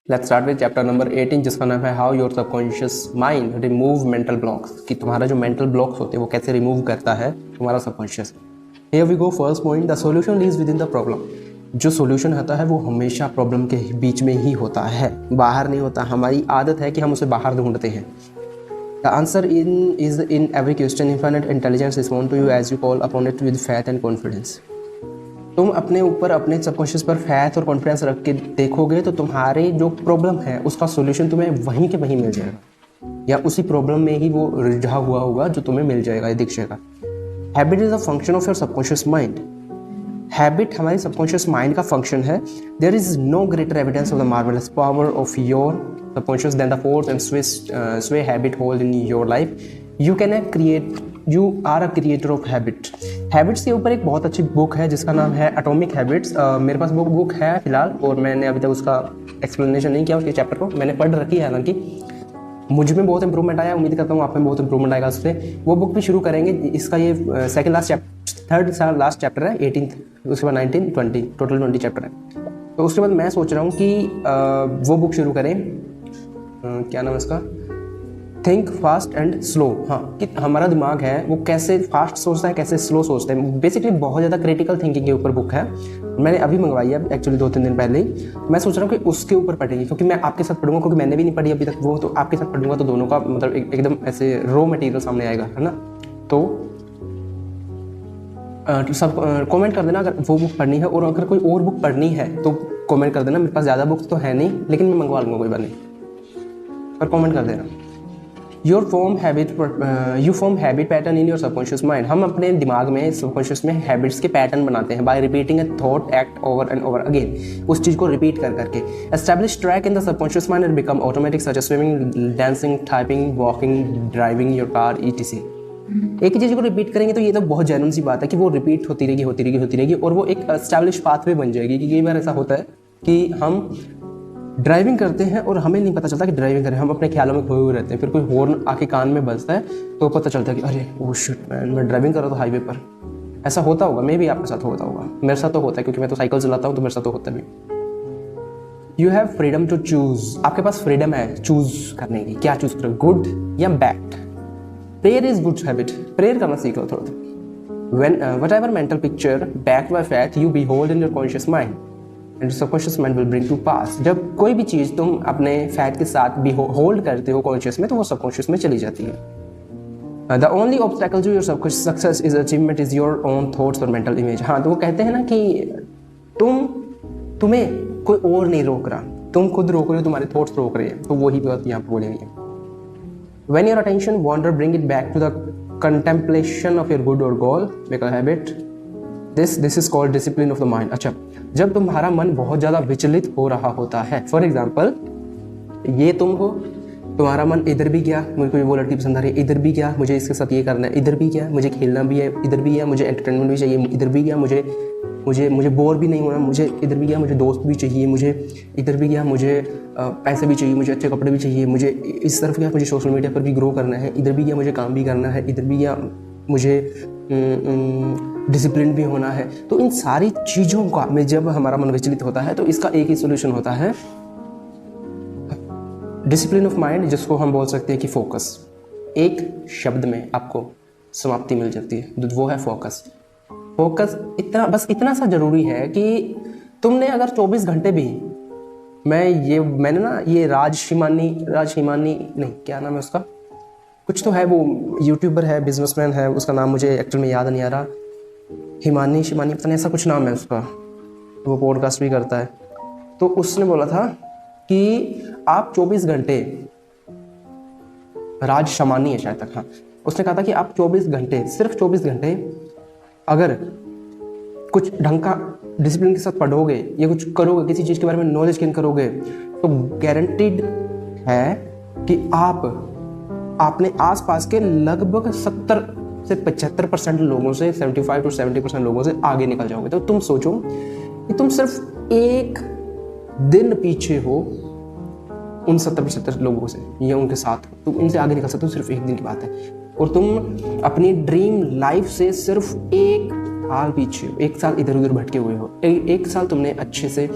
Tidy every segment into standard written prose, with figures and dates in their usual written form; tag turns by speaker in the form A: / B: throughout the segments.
A: Let's start with chapter number 18 जिसका नाम है how your subconscious mind remove mental blocks, कि तुम्हारा जो मेंटल ब्लॉक्स होते हैं वो कैसे रिमूव करता है तुम्हारा subconscious. Here we go first point, the solution lies within the problem. जो सॉल्यूशन होता है वो हमेशा प्रॉब्लम के बीच में ही होता है, बाहर नहीं होता। हमारी आदत है कि हम उसे बाहर ढूंढते हैं। The answer is in every question, infinite intelligence respond to you as you call upon it with faith and confidence. तुम अपने ऊपर अपने सबकॉन्शियस पर फैथ और कॉन्फिडेंस रख के देखोगे तो तुम्हारे जो प्रॉब्लम है उसका सॉल्यूशन तुम्हें वहीं के वहीं मिल जाएगा, या उसी प्रॉब्लम में ही वो रिझा हुआ होगा जो तुम्हें मिल जाएगा, ये दिख जाएगा। Habit is a function of your subconscious mind. Habit हमारे सबकॉन्शियस माइंड का फंक्शन है। There is no greater evidence of the marvellous power of your subconscious than the force and sway habit hold in your life. You are a creator of habit. Habits के ऊपर एक बहुत अच्छी book है जिसका नाम है एटॉमिक हैबिट्स। मेरे पास वो बुक है फिलहाल, और मैंने अभी तक उसका एक्सप्लेनेशन नहीं किया उसके चैप्टर को। मैंने पढ़ रखी है, हालांकि मुझ में बहुत इंप्रूवमेंट आया, उम्मीद करता हूँ आप में बहुत इंप्रूवमेंट आएगा उससे। वो बुक भी शुरू करेंगे। इसका ये थर्ड लास्ट चैप्टर है, 18th, उसके बाद 19, 20, टोटल 20 चैप्टर है। तो उसके बाद मैं सोच रहा हूँ कि वो बुक शुरू करें। क्या नाम है उसका? Think fast and slow. हाँ, कि हमारा दिमाग है वो कैसे फास्ट सोचता है, कैसे स्लो सोचता है। बेसिकली बहुत ज़्यादा क्रिटिकल थिंकिंग के ऊपर बुक है। मैंने अभी मंगवाई है एक्चुअली 2-3 दिन पहले ही। मैं सोच रहा हूँ कि उसके ऊपर पढ़ेंगे, क्योंकि मैं आपके साथ पढ़ूंगा, क्योंकि मैंने भी नहीं पढ़ी अभी तक वो। तो आपके साथ पढ़ूंगा तो दोनों का मतलब एकदम ऐसे रॉ मटेरियल सामने आएगा, है ना। तो सब कमेंट कर देना अगर वो बुक पढ़नी है, और अगर कोई और बुक पढ़नी है तो कमेंट कर देना। मेरे पास ज़्यादा बुक्स तो है नहीं, लेकिन मैं मंगवा लूँगा, कोई बात नहीं, पर कमेंट कर देना। You form habit pattern in your subconscious mind. हम अपने दिमाग में, सबकॉन्शियस में हैबिट्स के पैटर्न बनाते हैं by repeating a thought act over and over again. उस चीज़ को रिपीट कर करके establish track in the subconscious mind and become automatic such as swimming, dancing, typing, walking, driving your car, etc। एक ही चीज़ को रिपीट करेंगे तो ये तो बहुत जेन्युइन सी बात है कि वो रिपीट होती रहेगी और वो एक एस्टैब्लिश पाथवे बन जाएगी। कि कई बार ऐसा होता है कि हम ड्राइविंग करते हैं और हमें नहीं पता चलता कि ड्राइविंग करें, हम अपने ख्यालों में खोए हुए रहते हैं। फिर कोई हॉर्न आके कान में बजता है तो पता चलता है कि अरे ओ शिट मैन, मैं ड्राइविंग कर रहा था हाईवे पर। ऐसा होता होगा, मे भी आपके साथ होता होगा। मेरे साथ तो होता है, क्योंकि मैं तो साइकिल चलाता हूँ, तो मेरे साथ तो होता भी। You have freedom to choose. आपके पास फ्रीडम है चूज करने की। क्या चूज करो, गुड या bad? Prayer is good habit. Prayer करना सीख लो थोड़ा। When whatever mental picture backed by faith you behold in your conscious mind and subconscious mind will bring to pass. जब कोई भी चीज़ तुम अपने फैट के साथ भी होल्ड करते हो कॉन्शियस में, तो वो सबकॉन्शियस में चली जाती है। The only obstacle to your subconscious success is achievement is your own thoughts और मेंटल इमेज। हाँ, तो वो कहते हैं ना कि तुम्हें कोई और नहीं रोक रहा, तुम खुद रोक रहे हो, तुम्हारे थॉट्स रोक रहे हैं। तो वही बात यहाँ पर बोलेंगे। When your attention wander, bring it back to the contemplation of your good or goal, make a habit. This is called discipline of the mind. अच्छा, जब तुम्हारा मन बहुत ज़्यादा विचलित हो रहा होता है, फॉर एग्जाम्पल ये तुम हो, तुम्हारा मन इधर भी गया, मुझे कोई वो लड़की पसंद आ रही है, इधर भी गया, मुझे इसके साथ ये करना है, इधर भी गया, मुझे खेलना भी है, इधर भी गया, मुझे एंटरटेनमेंट भी चाहिए, इधर भी गया, मुझे बोर भी नहीं होना, मुझे इधर भी गया, मुझे दोस्त भी चाहिए, मुझे इधर भी गया, मुझे पैसे भी चाहिए, मुझे अच्छे कपड़े भी चाहिए, मुझे इस तरफ गया, मुझे सोशल मीडिया पर भी ग्रो करना है, इधर भी गया, मुझे काम भी करना है, इधर भी गया, मुझे डिसिप्लिन भी होना है। तो इन सारी चीज़ों का में जब हमारा मन विचलित होता है तो इसका एक ही सोल्यूशन होता है, डिसिप्लिन ऑफ माइंड, जिसको हम बोल सकते हैं कि फोकस। एक शब्द में आपको समाप्ति मिल जाती है, वो है फोकस। फोकस इतना सा जरूरी है कि तुमने अगर 24 घंटे भी, मैंने ना ये राज हिमानी नहीं, क्या नाम है उसका, कुछ तो है, वो यूट्यूबर है, बिजनेसमैन है, उसका नाम मुझे एक्चुअल में याद नहीं आ रहा, हिमानी पता नहीं, ऐसा कुछ नाम है उसका, वो पॉडकास्ट भी करता है। तो उसने बोला था कि आप 24 घंटे, राज शमानी है शायद तक, हाँ, उसने कहा था कि आप 24 घंटे, सिर्फ 24 घंटे अगर कुछ ढंग का डिसिप्लिन के साथ पढ़ोगे या कुछ करोगे, किसी चीज़ के बारे में नॉलेज गेन करोगे, तो गारंटीड है कि आप अपने आसपास के लगभग 70 से 75% लोगों से, 75 to 70% लोगों से आगे निकल जाओगे। तो तुम सोचो कि तुम सिर्फ एक दिन पीछे हो उन 70-75 लोगों से या उनके साथ, तुम इनसे आगे निकल सकते हो, सिर्फ एक दिन की बात है। और तुम अपनी ड्रीम लाइफ से सिर्फ एक साल पीछे हो, एक साल इधर उधर भटके हुए हो, एक साल तुमने अच्छे से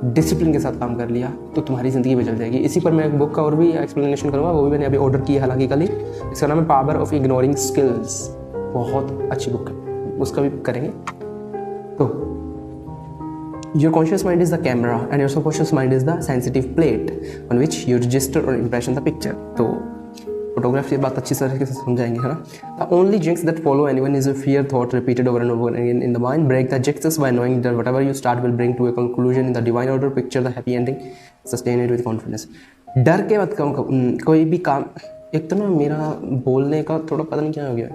A: डिसिप्लिन के साथ काम कर लिया तो तुम्हारी ज़िंदगी बदल जाएगी। इसी पर मैं एक बुक का और भी एक्सप्लेनेशन करूँगा, वो भी मैंने अभी ऑर्डर किया हालांकि कल ही। इसका नाम है पावर ऑफ इग्नोरिंग स्किल्स, बहुत अच्छी बुक है, उसका भी करेंगे। तो your conscious mind is the camera and your subconscious mind is the sensitive plate on which you register or impression the picture. तो फोटोग्राफी ये बात अच्छी तरीके से समझाएंगे, है ना। The only jinx that follow anyone is a fear thought repeated over and over again in the mind. Break the jinx by knowing that whatever you start will bring to a conclusion in the divine order. Picture the happy ending, sustain it with confidence. डर के मत कोई भी काम। एक तो ना मेरा बोलने का थोड़ा पता नहीं क्या हो गया,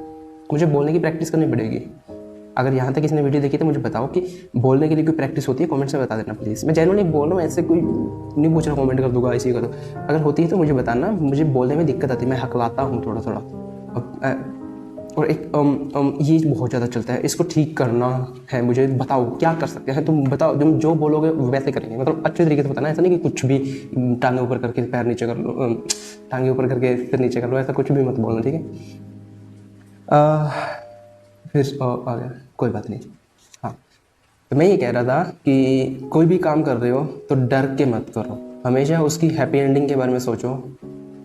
A: मुझे बोलने की प्रैक्टिस करनी पड़ेगी। अगर यहाँ तक किसी ने वीडियो देखी तो मुझे बताओ कि बोलने के लिए कोई प्रैक्टिस होती है, कमेंट्स में बता देना प्लीज़। मैं जेन्युइनली बोल रहा हूँ, ऐसे कोई नहीं पूछ रहा कमेंट कर दूंगा ऐसे ही करो। अगर होती है तो मुझे बताना, मुझे बोलने में दिक्कत आती है, मैं हकलाता हूँ थोड़ा थोड़ा। और एक ये बहुत ज़्यादा चलता है, इसको ठीक करना है, मुझे बताओ क्या कर सकते हैं। तुम बताओ, तुम जो बोलोगे वैसे करेंगे, मतलब अच्छे तरीके से बताना। ऐसा नहीं कि कुछ भी टांगे ऊपर करके पैर नीचे कर लो, टांगे ऊपर करके फिर नीचे कर लो, ऐसा कुछ भी मत बोलना, ठीक है। फिर आ गया, कोई बात नहीं। हाँ, तो मैं ये कह रहा था कि कोई भी काम कर रहे हो तो डर के मत करो, हमेशा उसकी हैप्पी एंडिंग के बारे में सोचो।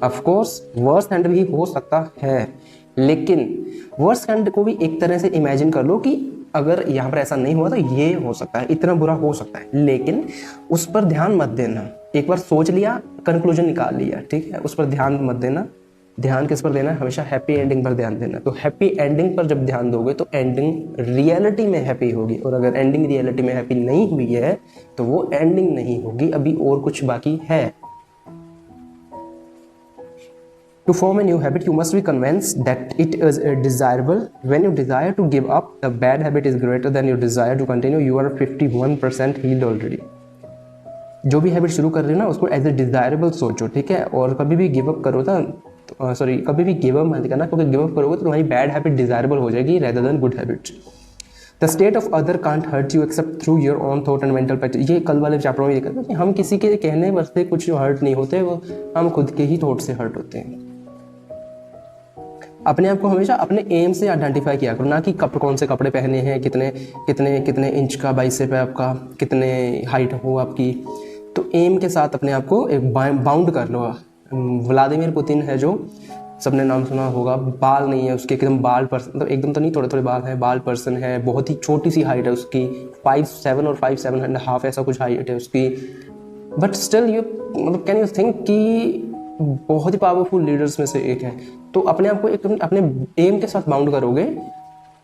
A: ऑफ कोर्स वर्स्ट एंड भी हो सकता है, लेकिन वर्स्ट एंड को भी एक तरह से इमेजिन कर लो कि अगर यहाँ पर ऐसा नहीं हुआ तो ये हो सकता है, इतना बुरा हो सकता है, लेकिन उस पर ध्यान मत देना। एक बार सोच लिया, कंक्लूजन निकाल लिया, ठीक है, उस पर ध्यान मत देना। ध्यान किस पर देना है? हमेशा हैप्पी एंडिंग पर ध्यान देना। तो हैप्पी एंडिंग पर जब ध्यान दोगे तो एंडिंग रियलिटी में हैप्पी होगी, और अगर एंडिंग रियलिटी में हैप्पी नहीं हुई है तो वो एंडिंग नहीं होगी, अभी और कुछ बाकी है। To form a new habit, you must be convinced that it is desirable. When you desire to give up, the bad habit is greater than your desire to continue. You are 51% healed already. जो भी habit शुरू कर रहे हो ना, उसको as a desirable सोचो, ठीक है। और कभी भी गिव अप करो ना, कभी भी गिव अप मत करना, क्योंकि गिव अप करोगे तो तुम्हारी बैड हैबिट डिजायरेबल हो जाएगी rather than good habit. The state of other can't hurt you except through your own thought and mental practice. ये कल वाले चैप्टर में ये कहता है कि हम किसी के कहने पर से कुछ हर्ट नहीं होते, वो हम खुद के ही थॉट से हर्ट होते हैं। अपने आप को हमेशा अपने एम से आइडेंटिफाई किया करो, ना कि कौन से कपड़े पहने हैं, कितने कितने कितने इंच का बाइसेप है आपका, कितने हाइट हो आपकी। तो एम के साथ अपने आप को एक बाउंड कर लो। व्लादिमीर पुतिन है जो सबने नाम सुना होगा, बाल नहीं है उसके, एकदम बाल पर्सन, मतलब एकदम तो नहीं, थोड़े थोड़े बाल हैं, बाल पर्सन है, बहुत ही छोटी सी हाइट है उसकी, 5'7" और 5'7.5" ऐसा कुछ हाइट है उसकी। बट स्टिल यू मतलब कैन यू थिंक कि बहुत ही पावरफुल लीडर्स में से एक है। तो अपने आप को एक अपने एम के साथ बाउंड करोगे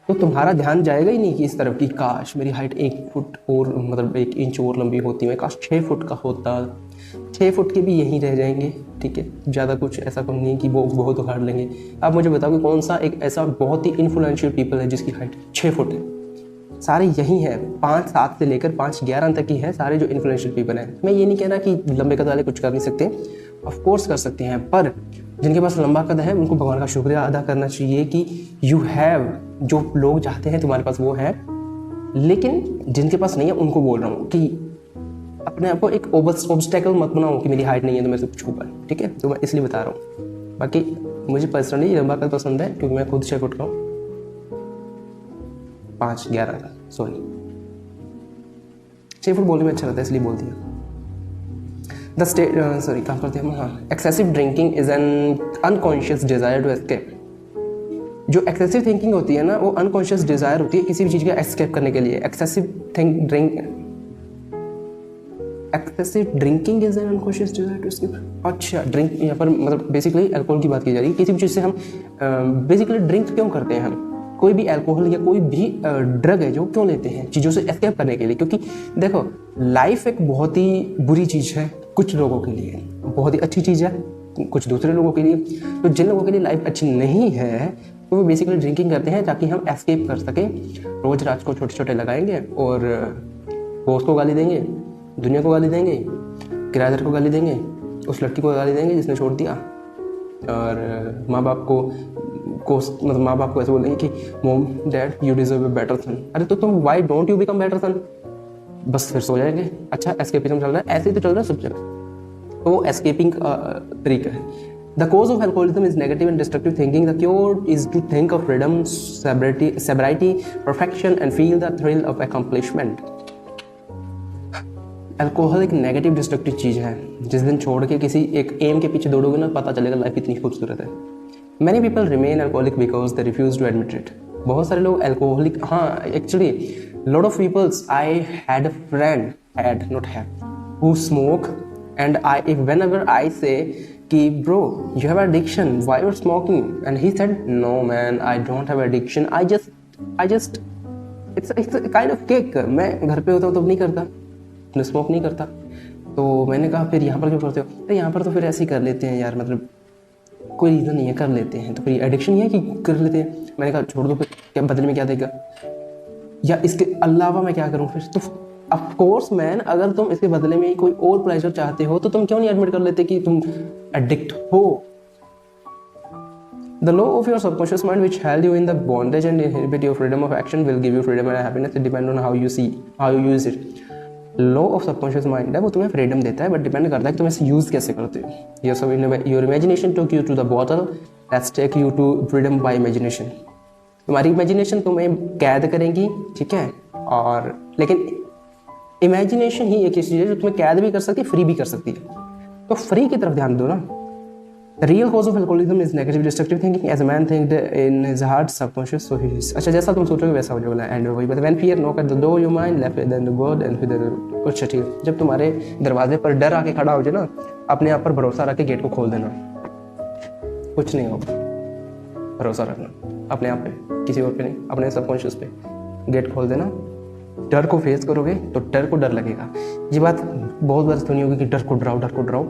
A: तो तुम्हारा ध्यान जाएगा ही नहीं कि इस तरफ की काश मेरी हाइट 1 फुट और मतलब 1 इंच और लंबी होती, मैं काश 6 फुट का होता। 6 फुट के भी यहीं रह जाएंगे, ठीक है, ज़्यादा कुछ ऐसा कम नहीं कि वो बहुत उखाड़ लेंगे। आप मुझे बताओ कि कौन सा एक ऐसा बहुत ही इन्फ्लुएंशियल पीपल है जिसकी हाइट 6 फुट है? सारे यही है, 5'7" से लेकर 5'11" तक ही है सारे जो इन्फ्लुएंशियल पीपल हैं। मैं ये नहीं कह रहा कि लंबे कद वाले कुछ कर नहीं सकते, ऑफ कोर्स कर सकते हैं, पर जिनके पास लंबा कद है उनको भगवान का शुक्रिया अदा करना चाहिए कि यू हैव, जो लोग चाहते हैं तुम्हारे पास वो है। लेकिन जिनके पास नहीं है उनको बोल रहा हूँ कि अपने आप को एक ऑब्स्टेकल मत बनाओ कि मेरी हाइट नहीं है तो मेरे से कुछ होगा, ठीक है। तो मैं इसलिए बता रहा हूँ। बाकी मुझे पर्सनली लंबा कद पसंद है क्योंकि मैं खुद 6 फुट का हूँ, 5'11" का, सॉरी 6 फुट बोलने में अच्छा लगता है इसलिए बोल दिया। द स्टेट सॉरी कहाँ पर थे हम? हाँ, excessive drinking is an unconscious desire to escape. जो एक्सेसिव थिंकिंग होती है ना, वो अनकॉन्शियस डिजायर होती है किसी भी चीज़ का एस्केप करने के लिए। Excessive drinking is an unconscious desire to escape. अच्छा, ड्रिंक यहाँ पर मतलब बेसिकली अल्कोहल की बात की जा रही है। किसी भी चीज़ से हम बेसिकली ड्रिंक क्यों करते हैं? हम कोई भी अल्कोहल या कोई भी ड्रग है जो क्यों लेते हैं? चीज़ों से एस्केप करने के लिए। क्योंकि देखो, लाइफ एक बहुत ही बुरी चीज़ है कुछ लोगों के लिए, बहुत ही अच्छी चीज़ है कुछ दूसरे लोगों के लिए। तो जिन लोगों के लिए लाइफ अच्छी नहीं है तो वो बेसिकली ड्रिंकिंग करते हैं ताकि हम एस्केप कर सकें। रोज़ रात को छोटे छोटे लगाएंगे और बॉस को गाली देंगे, दुनिया को गाली देंगे, किराएदार को गाली देंगे, उस लड़की को गाली देंगे जिसने छोड़ दिया, और माँ बाप को मतलब माँ बाप को ऐसे बोलेंगे कि mom dad you deserve a better son. अरे तो तुम why don't you become better son? बस फिर सो जाएंगे। अच्छा, एस्केपिज्म चल रहा है, ऐसे ही तो चल रहा है सब जगह। तो वो एस्केपिंग तरीका है। The cause of alcoholism is negative and destructive thinking. The cure is to think of freedom, sobriety, perfection and feel the thrill of accomplishment. Alcohol एक नेगेटिव डिस्ट्रक्टिव चीज़ है। जिस दिन छोड़ के किसी एक एम के पीछे दौड़ोगे ना, पता चलेगा लाइफ इतनी खूबसूरत है। Many people remain alcoholic because they refuse to admit it. बहुत सारे लोग अल्कोहलिक, हाँ actually lot of peoples, I had a friend, had not have, who smoke and I whenever I say कि bro you have addiction, why you're smoking, and he said no man I don't have addiction, I just it's a kind of kick। मैं घर पे होता हूँ तो नहीं करता, मैं स्मोक नहीं करता। तो मैंने कहा फिर यहाँ पर क्यों करते हो? अरे यहाँ पर तो फिर ऐसे ही कर लेते हैं यार, मतलब कोई रीज़न नहीं है, कर लेते हैं। तो फिर एडिक्शन ये है कि कर लेते हैं। मैंने कहा छोड़ दो, फिर क्या बदले में क्या देगा, या इसके अलावा मैं क्या करूँ फिर? तो ऑफ कोर्स मैन, अगर तुम इसके बदले में कोई और प्लेजर चाहते हो तो तुम क्यों नहीं एडमिट कर लेते कि तुम एडिक्ट हो? The law of your subconscious mind, which held you in the bondage and inhibit your freedom of action, will give you freedom and happiness. It depends on how you use it. Law of subconscious mind है, वो तुम्हें freedom देता है, but depend करता है कि तुम इसे यूज़ कैसे करते हो। Your imagination took you to the bottle, let's take you to freedom by imagination. तुम्हारी इमेजिनेशन तुम्हें कैद करेगी, ठीक है, और लेकिन इमेजिनेशन ही एक चीज़ है जो तुम्हें कैद भी कर सकती है, फ्री भी कर सकती है। तो फ्री की तरफ ध्यान दो ना। The real cause of alcoholism is negative destructive thinking, as a man thinks in his heart, subconscious, so he is। अच्छा, जैसा तुम सोचोगे वैसा हो जाएगा, एंड वही बात। When fear knock at the door, your mind left then the God and with the अच्छा ठीक है, जब तुम्हारे दरवाजे पर डर आके खड़ा हो जाए ना, अपने आप पर भरोसा रख के गेट को खोल देना, कुछ नहीं होगा। भरोसा रखना अपने आप पे, किसी और पे नहीं, अपने सबकॉन्शियस पे। गेट खोल देना, डर को फेस करोगे तो डर को डर लगेगा। ये बात बहुत बार सुनी होगी कि डर को डराओ, डर को डराओ।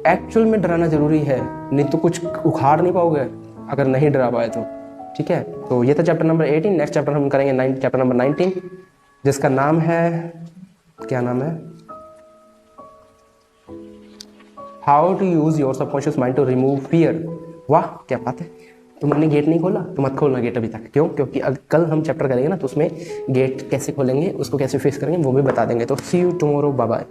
A: एक्चुअल में डराना जरूरी है, नहीं तो कुछ उखाड़ नहीं पाओगे अगर नहीं डरा पाए तो, ठीक है। तो ये था चैप्टर नंबर 18। नेक्स्ट चैप्टर हम करेंगे चैप्टर नंबर 19, जिसका नाम है, क्या नाम है, how to use your subconscious mind to remove fear. वाह क्या बात है, तुमने गेट नहीं खोला तो मत खोलना गेट अभी तक। क्यों? क्योंकि कल हम चैप्टर करेंगे ना, तो उसमें गेट कैसे खोलेंगे, उसको कैसे फेस करेंगे, वो भी बता देंगे। तो सी यू टुमारो, बाय बाय।